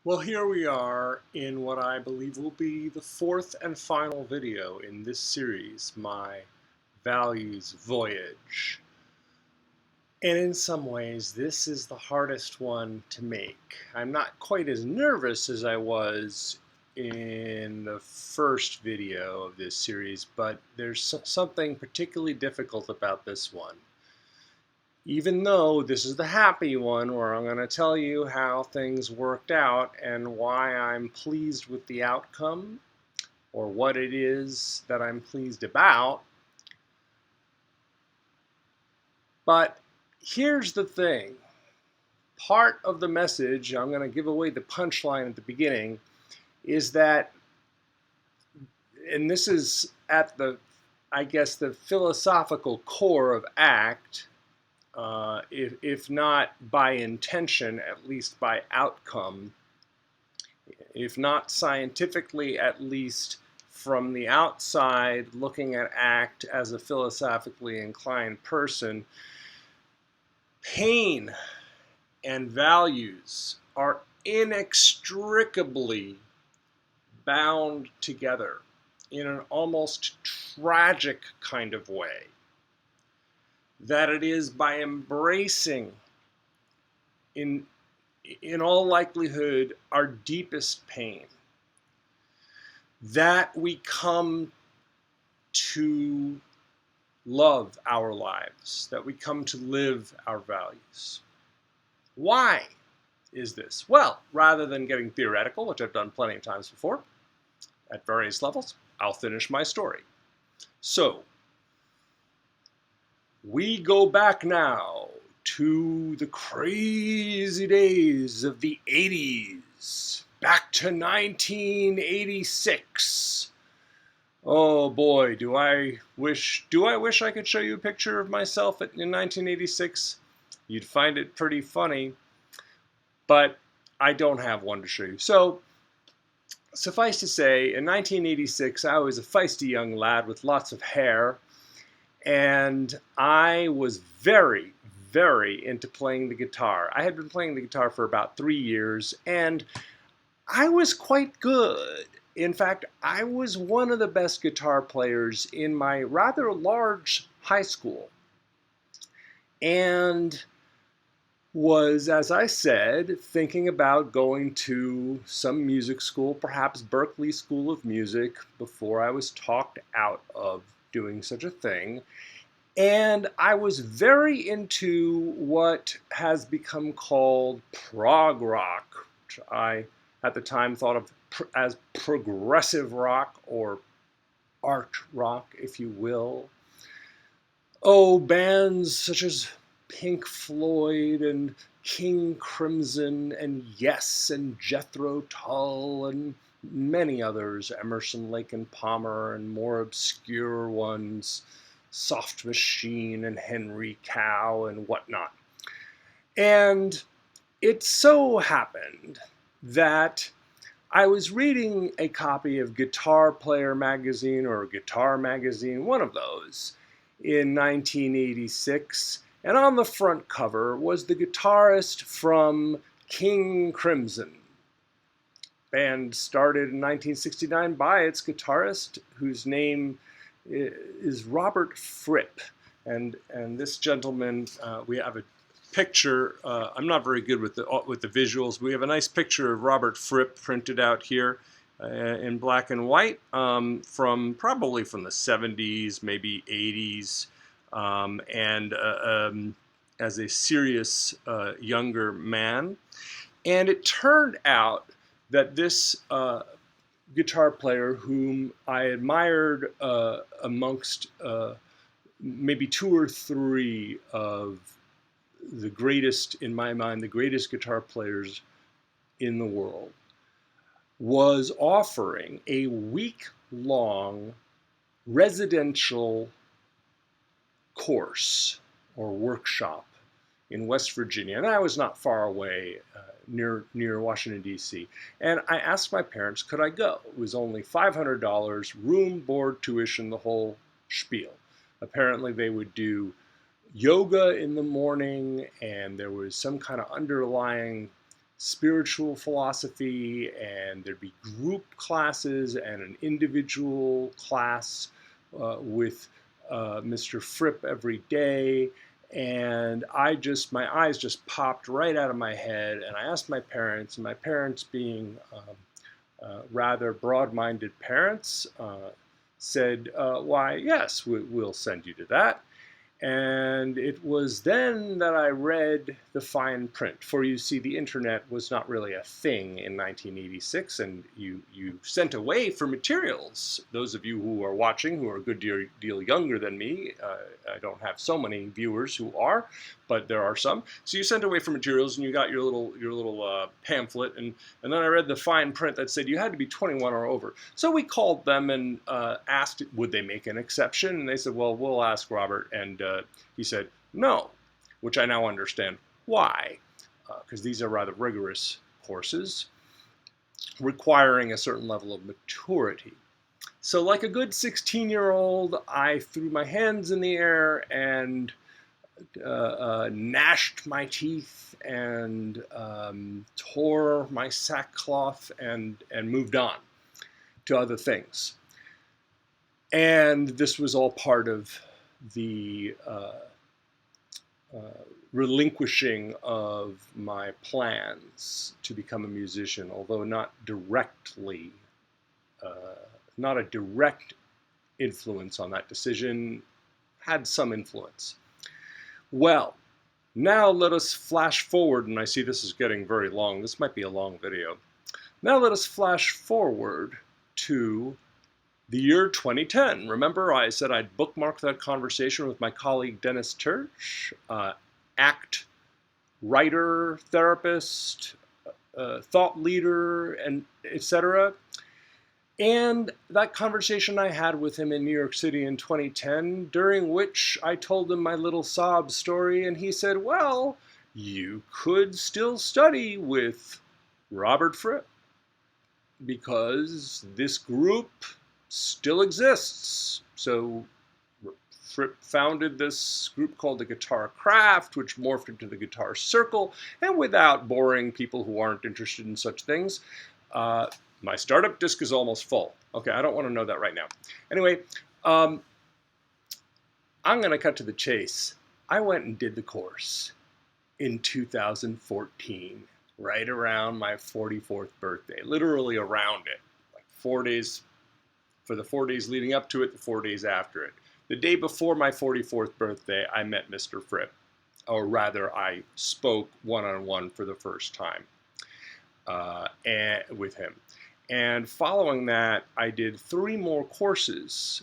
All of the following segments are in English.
Well, here we are in what I believe will be the fourth and final video in this series, my values voyage. And in some ways, this is the hardest one to make. I'm not quite as nervous as I was in the first video of this series, but there's something particularly difficult about this one. Even though this is the happy one where I'm going to tell you how things worked out and why I'm pleased with the outcome or what it is that I'm pleased about. But here's the thing. Part of the message, I'm going to give away the punchline at the beginning, is that, and this is at the, I guess, the philosophical core of ACT, if not by intention, at least by outcome, if not scientifically, at least from the outside, looking at ACT as a philosophically inclined person, pain and values are inextricably bound together in an almost tragic kind of way. That it is by embracing, in all likelihood, our deepest pain, that we come to love our lives, that we come to live our values. Why is this? Well, rather than getting theoretical, which I've done plenty of times before, at various levels, I'll finish my story. So, we go back now to the crazy days of the 80s, back to 1986. Oh boy, do I wish I could show you a picture of myself in 1986? You'd find it pretty funny, but I don't have one to show you. So, suffice to say, in 1986, I was a feisty young lad with lots of hair, and I was very, very into playing the guitar. I had been playing the guitar for about 3 years, and I was quite good. In fact, I was one of the best guitar players in my rather large high school, and was, as I said, thinking about going to some music school, perhaps Berklee School of Music, before I was talked out of doing such a thing. And I was very into what has become called prog rock, which I at the time thought of as progressive rock or art rock, if you will. Oh, bands such as Pink Floyd and King Crimson and Yes and Jethro Tull and many others, Emerson, Lake and Palmer, and more obscure ones, Soft Machine and Henry Cow and whatnot. And it so happened that I was reading a copy of Guitar Player magazine or Guitar Magazine, one of those, in 1986, and on the front cover was the guitarist from King Crimson. Band started in 1969 by its guitarist, whose name is Robert Fripp. And this gentleman, we have a picture. I'm not very good with the visuals. We have a nice picture of Robert Fripp printed out here in black and white probably from the 70s, maybe 80s, as a serious younger man. And it turned out that this guitar player, whom I admired amongst maybe 2 or 3 of the greatest, in my mind, the greatest guitar players in the world, was offering a week-long residential course or workshop in West Virginia, and I was not far away, near Washington, D.C. And I asked my parents, could I go? It was only $500, room, board, tuition, the whole spiel. Apparently they would do yoga in the morning, and there was some kind of underlying spiritual philosophy, and there'd be group classes and an individual class with Mr. Fripp every day. And my eyes just popped right out of my head. And I asked my parents, and my parents, being rather broad-minded parents, said, why, yes, we'll send you to that. And it was then that I read the fine print. For you see, the internet was not really a thing in 1986, and you sent away for materials. Those of you who are watching, who are a good deal younger than me, I don't have so many viewers who are, but there are some. So you sent away for materials, and you got your little pamphlet, and then I read the fine print that said you had to be 21 or over. So we called them and asked, would they make an exception? And they said, well, we'll ask Robert. And he said, no, which I now understand why, because these are rather rigorous courses requiring a certain level of maturity. So like a good 16-year-old, I threw my hands in the air and gnashed my teeth and tore my sackcloth and moved on to other things. And this was all part of the relinquishing of my plans to become a musician, although not directly, not a direct influence on that decision, had some influence. Well, now let us flash forward, and I see this is getting very long. This might be a long video. Now let us flash forward to the year 2010. Remember, I said I'd bookmark that conversation with my colleague Dennis Turch, ACT writer, therapist, thought leader, and etc. And that conversation I had with him in New York City in 2010, during which I told him my little sob story, and he said, well, you could still study with Robert Fripp, because this group still exists. So Fripp founded this group called the Guitar Craft, which morphed into the Guitar Circle, and without boring people who aren't interested in such things, my startup disk is almost full. Okay, I don't want to know that right now. Anyway, I'm going to cut to the chase. I went and did the course in 2014, right around my 44th birthday, literally around it, like 4 days, for the 4 days leading up to it, the 4 days after it. The day before my 44th birthday, I met Mr. Fripp, or rather, I spoke one-on-one for the first time with him. And following that, I did 3 more courses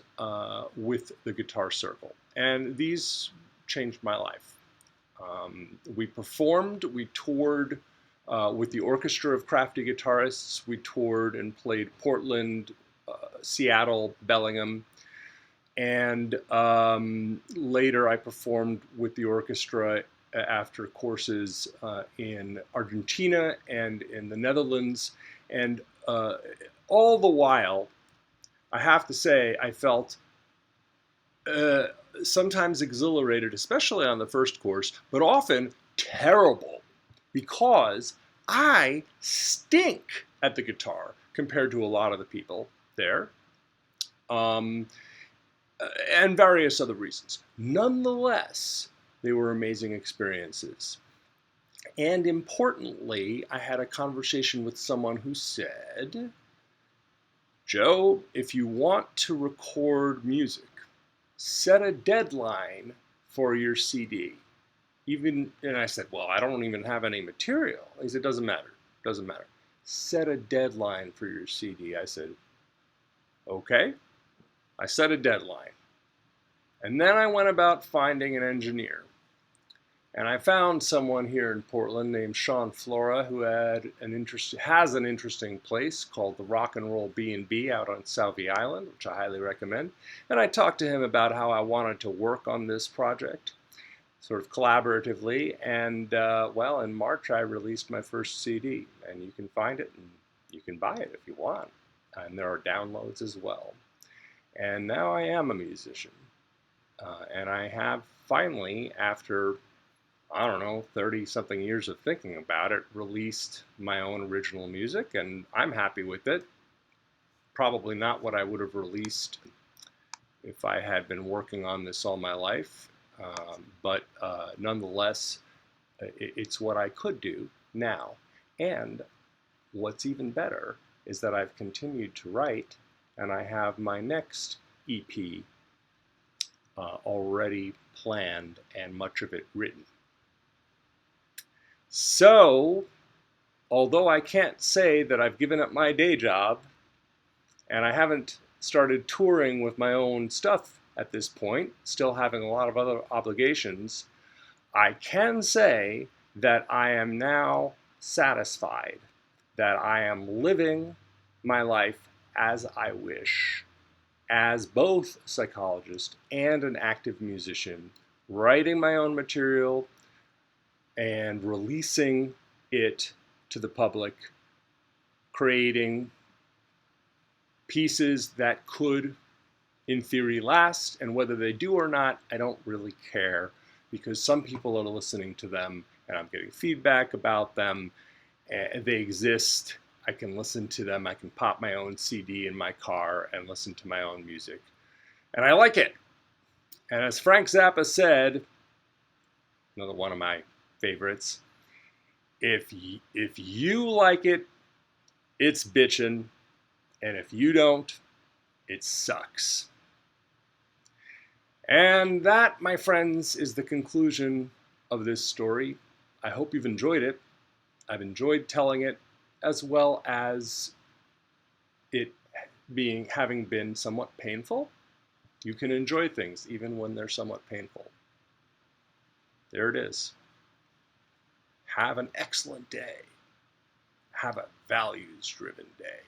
with the Guitar Circle, and these changed my life. We performed, we toured with the orchestra of crafty guitarists. We toured and played Portland, Seattle, Bellingham, and later I performed with the orchestra after courses in Argentina and in the Netherlands. And all the while, I have to say, I felt sometimes exhilarated, especially on the first course, but often terrible, because I stink at the guitar compared to a lot of the people there, and various other reasons. Nonetheless, they were amazing experiences. And importantly, I had a conversation with someone who said, Joe, if you want to record music, set a deadline for your CD. And I said, well, I don't even have any material. He said, doesn't matter. Set a deadline for your CD. I said, okay. I set a deadline. And then I went about finding an engineer. And I found someone here in Portland named Sean Flora, who has an interesting place called the Rock and Roll B&B out on Salvie Island, which I highly recommend. And I talked to him about how I wanted to work on this project, sort of collaboratively. And well, in March I released my first CD, and you can find it and you can buy it if you want. And there are downloads as well. And now I am a musician. And I have finally, after I don't know, 30 something years of thinking about it, released my own original music, and I'm happy with it. Probably not what I would have released if I had been working on this all my life, but nonetheless, it's what I could do now. And what's even better is that I've continued to write, and I have my next EP already planned and much of it written. So, although I can't say that I've given up my day job, and I haven't started touring with my own stuff at this point, still having a lot of other obligations, I can say that I am now satisfied that I am living my life as I wish, as both a psychologist and an active musician, writing my own material and releasing it to the public, creating pieces that could, in theory, last, and whether they do or not, I don't really care, because some people are listening to them and I'm getting feedback about them, and they exist. I can listen to them. I can pop my own CD in my car and listen to my own music. And I like it. And as Frank Zappa said, another one of my favorites, if you like it, it's bitchin', and if you don't, it sucks. And that, my friends, is the conclusion of this story. I hope you've enjoyed it. I've enjoyed telling it, as well as it having been somewhat painful. You can enjoy things even when they're somewhat painful. There it is. Have an excellent day. Have a values-driven day.